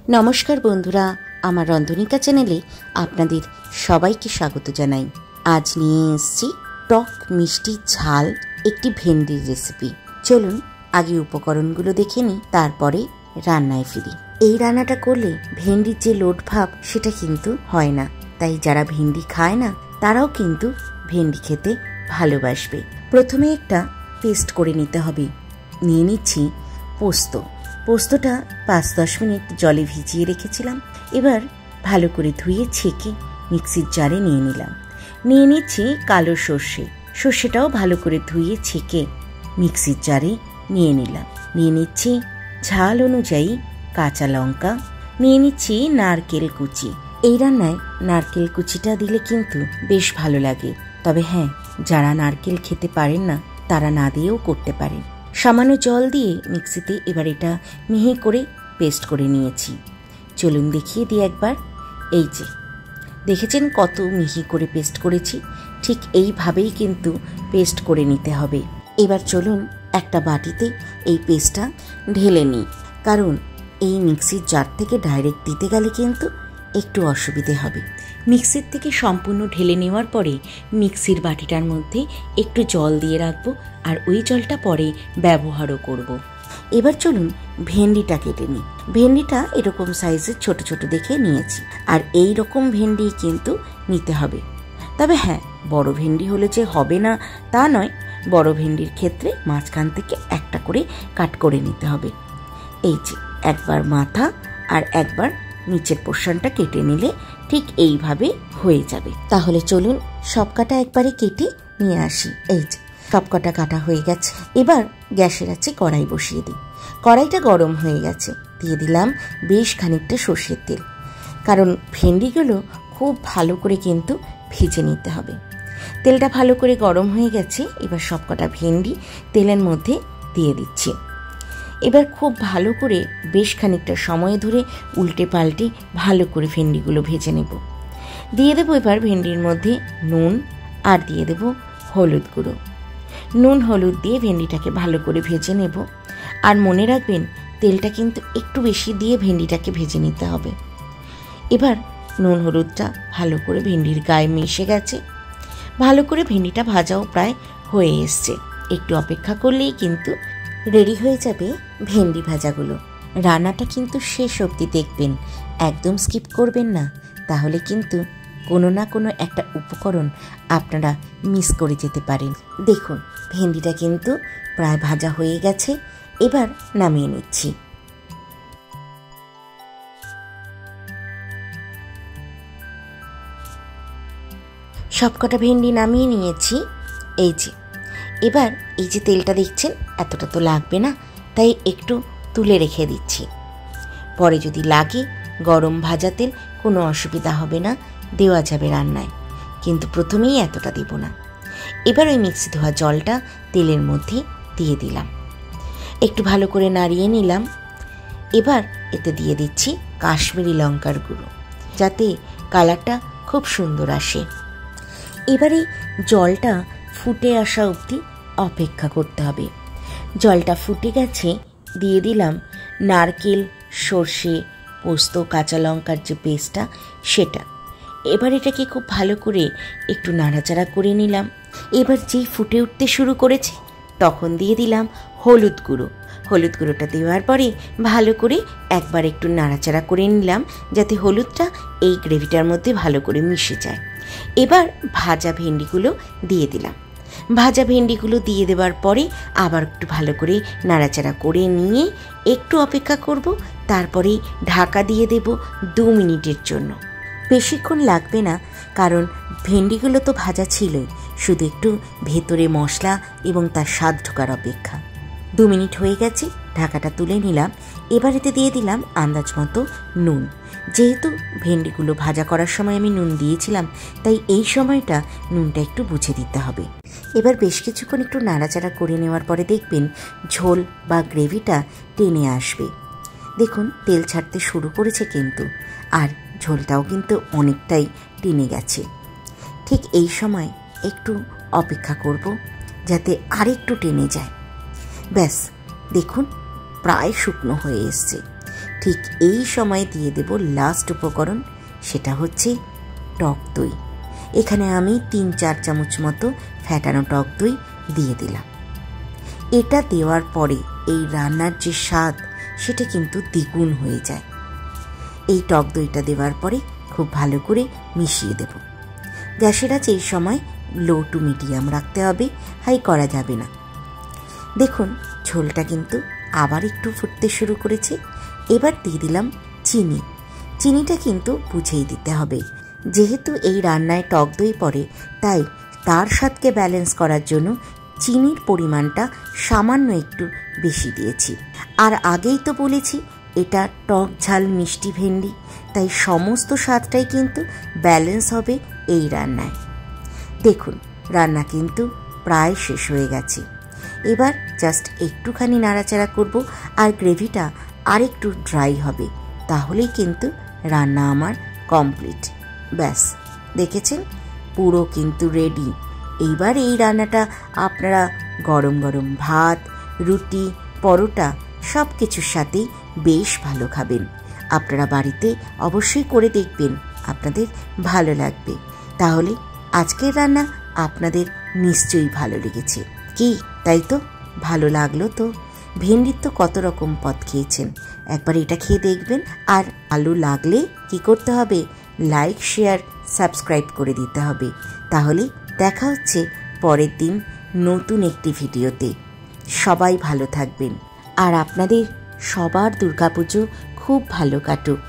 নমস্কার বন্ধুরা, আমার রন্ধনিকা চ্যানেলে আপনাদের সবাইকে স্বাগত জানাই। আজ নিয়ে এসেছি টক মিষ্টি ঝাল একটি ভেন্ডির রেসিপি। চলুন আগে উপকরণগুলো দেখে নিই, তারপরে রান্নায় ফিরি। এই রান্নাটা করলে ভেন্ডির যে লোট ভাব সেটা কিন্তু হয় না, তাই যারা ভেন্ডি খায় না তারাও কিন্তু ভেন্ডি খেতে ভালোবাসবে। প্রথমে একটা পেস্ট করে নিতে হবে। নিয়ে নিচ্ছি পোস্তটা 5-10 মিনিট জলে ভিজিয়ে রেখেছিলাম। এবার ভালো করে ধুয়ে ছেঁকে মিক্সির জারে নিয়ে নিলাম। নিয়ে নিচ্ছি কালো সর্ষেটাও ভালো করে ধুয়ে ছেঁকে মিক্সির জারে নিয়ে নিলাম। নিয়ে নিচ্ছি ঝাল অনুযায়ী কাঁচা লঙ্কা, নিয়ে নিচ্ছি নারকেল কুচি। এই রান্নায় নারকেল কুচিটা দিলে কিন্তু বেশ ভালো লাগে, তবে হ্যাঁ, যারা নারকেল খেতে পারেন না তারা না দিয়েও করতে পারেন। সামান্য জল দিয়ে মিক্সিতে এবার এটা মিহি করে পেস্ট করে নিয়েছি। চলুন দেখিয়ে দিই একবার। এই যে দেখেছেন কত মিহি করে পেস্ট করেছি, ঠিক এইভাবেই কিন্তু পেস্ট করে নিতে হবে। এবার চলুন একটা বাটিতে এই পেস্টটা ঢেলে নিই, কারণ এই মিক্সির জার থেকে ডাইরেক্ট দিতে গেলে কিন্তু একটু অসুবিধে হবে। মিক্সির থেকে সম্পূর্ণ ঢেলে নেওয়ার পরে মিক্সির বাটিটার মধ্যে একটু জল দিয়ে রাখবো, আর ওই জলটা পরে ব্যবহারও করব। এবার চলুন ভেন্ডিটা কেটে নিই। ভেন্ডিটা এরকম সাইজের ছোট ছোট দেখে নিয়েছি, আর এই রকম ভেন্ডি কিন্তু নিতে হবে। তবে হ্যাঁ, বড় ভেন্ডি হলে যে হবে না তা নয়, বড় ভেন্ডির ক্ষেত্রে মাঝখান থেকে একটা করে কাট করে নিতে হবে। এই যে একবার মাথা আর একবার নিচের পোর্শনটা কেটে নিলে ঠিক এইভাবে হয়ে যাবে। তাহলে চলুন সবকটা একবারে কেটে নিয়ে আসি। এই যে সবকটা কাটা হয়ে গেছে। এবার গ্যাসের আছে কড়াই বসিয়ে দিই। কড়াইটা গরম হয়ে গেছে, দিয়ে দিলাম বেশ খানিকটা সর্ষের তেল, কারণ ভেন্ডিগুলো খুব ভালো করে কিন্তু ভেজে নিতে হবে। তেলটা ভালো করে গরম হয়ে গেছে, এবার সবকটা ভেন্ডি তেলের মধ্যে দিয়ে দিচ্ছি। এবার খুব ভালো করে বেশ খানিকটা সময় ধরে উল্টে পাল্টে ভালো করে ভেন্ডিগুলো ভেজে নেব। দিয়ে দেবো এবার ভেন্ডির মধ্যে নুন, আর দিয়ে দেব হলুদ গুঁড়ো। নুন হলুদ দিয়ে ভেন্ডিটাকে ভালো করে ভেজে নেব। আর মনে রাখবেন, তেলটা কিন্তু একটু বেশি দিয়ে ভেন্ডিটাকে ভেজে নিতে হবে। এবার নুন হলুদটা ভালো করে ভেন্ডির গায়ে মিশে গেছে। ভালো করে ভেন্ডিটা ভাজাও প্রায় হয়ে এসছে। একটু অপেক্ষা করলেই কিন্তু রেডি হয়ে যাবে ভেন্ডি ভাজাগুলো। রান্নাটা কিন্তু শেষ অবধি দেখবেন, একদম স্কিপ করবেন না, তাহলে কিন্তু কোনো না কোনো একটা উপকরণ আপনারা মিস করে যেতে পারেন। দেখুন ভেন্ডিটা কিন্তু প্রায় ভাজা হয়ে গেছে। এবার নামিয়ে নিচ্ছি। সবকটা ভেন্ডি নামিয়ে নিয়েছি। এই যে এবার এই যে তেলটা দেখছেন, এতটা তো লাগবে না, তাই একটু তুলে রেখে দিচ্ছি। পরে যদি লাগে গরম ভাজা তেল, কোনো অসুবিধা হবে না, দেওয়া যাবে রান্নায়, কিন্তু প্রথমেই এতটা দেব না। এবার ওই মিক্সি ধোয়া জলটা তেলের মধ্যে দিয়ে দিলাম, একটু ভালো করে নাড়িয়ে নিলাম। এবার এতে দিয়ে দিচ্ছি কাশ্মীরি লঙ্কার গুঁড়ো, যাতে কালারটা খুব সুন্দর আসে। এবারে জলটা ফুটে আসা অবধি অপেক্ষা করতে হবে। জলটা ফুটে গেছে, দিয়ে দিলাম নারকেল, সর্ষে, পোস্ত, কাঁচা লঙ্কার যে পেস্টটা সেটা। এবার এটাকে খুব ভালো করে একটু নাড়াচাড়া করে নিলাম। এবার যেই ফুটে উঠতে শুরু করেছে তখন দিয়ে দিলাম হলুদ গুঁড়ো। হলুদ গুঁড়োটা দেওয়ার পরে ভালো করে একবার একটু নাড়াচাড়া করে নিলাম, যাতে হলুদটা এই গ্রেভিটার মধ্যে ভালো করে মিশে যায়। এবার ভাজা ভেন্ডিগুলো দিয়ে দিলাম। ভাজা ভেন্ডিগুলো দিয়ে দেওয়ার পরে আবার একটু ভালো করে নাড়াচাড়া করে নিয়ে একটু অপেক্ষা করব। তারপরে ঢাকা দিয়ে দেব 2 মিনিটের জন্য। বেশিক্ষণ লাগবে না, কারণ ভেন্ডিগুলো তো ভাজা ছিলই, শুধু একটু ভেতরে মশলা এবং তার স্বাদ ঢোকার অপেক্ষা। 2 মিনিট হয়ে গেছে, ঢাকাটা তুলে নিলাম। এবার এতে দিয়ে দিলাম আন্দাজ মতো নুন। যেহেতু ভেন্ডিগুলো ভাজা করার সময় আমি নুন দিয়েছিলাম, তাই এই সময়টা নুনটা একটু বুঝে দিতে হবে। এবার বেশ কিছুক্ষণ একটু নাড়াচাড়া করে নেওয়ার পরে দেখবেন ঝোল বা গ্রেভিটা টেনে আসবে। দেখুন তেল ছাড়তে শুরু করেছে কিন্তু, আর ঝোলটাও কিন্তু অনেকটাই টেনে গেছে। ঠিক এই সময় একটু অপেক্ষা করব, যাতে আরেকটু টেনে যায়। ব্যাস দেখুন প্রায় শুকনো হয়ে এসছে। ঠিক এই সময় দিয়ে দেব লাস্ট উপকরণ, সেটা হচ্ছে টক দই। এখানে আমি 3-4 চামচ মতো ফ্যাটানো টক দই দিয়ে দিলাম। এটা দেওয়ার পরে এই রান্নার যে স্বাদ সেটা কিন্তু দ্বিগুণ হয়ে যায়। এই টক দইটা দেওয়ার পরে খুব ভালো করে মিশিয়ে দেব। গ্যাসের আঁচ এই সময় লো টু মিডিয়াম রাখতে হবে, হাই করা যাবে না। দেখুন ঝোলটা কিন্তু আবার একটু ফুটতে শুরু করেছে। এবার দিয়ে দিলাম চিনি। চিনিটা কিন্তু বুঝেই দিতে হবে, যেহেতু এই রান্নায় টক দই পড়ে, তাই তার স্বাদকে ব্যালেন্স করার জন্য চিনির পরিমাণটা সামান্য একটু বেশি দিয়েছি। আর আগেই তো বলেছি এটা টক ঝাল মিষ্টি ভেন্ডি, তাই সমস্ত স্বাদটাই কিন্তু ব্যালেন্স হবে এই রান্নায়। দেখুন রান্না কিন্তু প্রায় শেষ হয়ে গেছে। এবার জাস্ট একটুখানি নাড়াচাড়া করব, আর গ্রেভিটা আর একটু ড্রাই হবে, তাহলেই কিন্তু রান্না আমার কমপ্লিট। ব্যাস, দেখেছেন পুরো কিন্তু রেডি। এইবার এই রান্নাটা আপনারা গরম গরম ভাত, রুটি, পরোটা সব কিছুর সাথেই বেশ ভালো খাবেন। আপনারা বাড়িতে অবশ্যই করে দেখবেন, আপনাদের ভালো লাগবে। তাহলে আজকের রান্না আপনাদের নিশ্চয়ই ভালো লেগেছে কি? তাই তো, ভালো লাগলো তো? ভেন্ডির তো কত রকম পদ খেয়েছেন, একবার এটা খেয়ে দেখবেন। আর ভালো লাগলে কি করতে হবে? লাইক, শেয়ার, সাবস্ক্রাইব করে দিতে হবে। তাহলে দেখা হচ্ছে পরের দিন নতুন একটি ভিডিওতে। সবাই ভালো থাকবেন, আর আপনাদের সবার দুর্গাপুজো খুব ভালো কাটুক।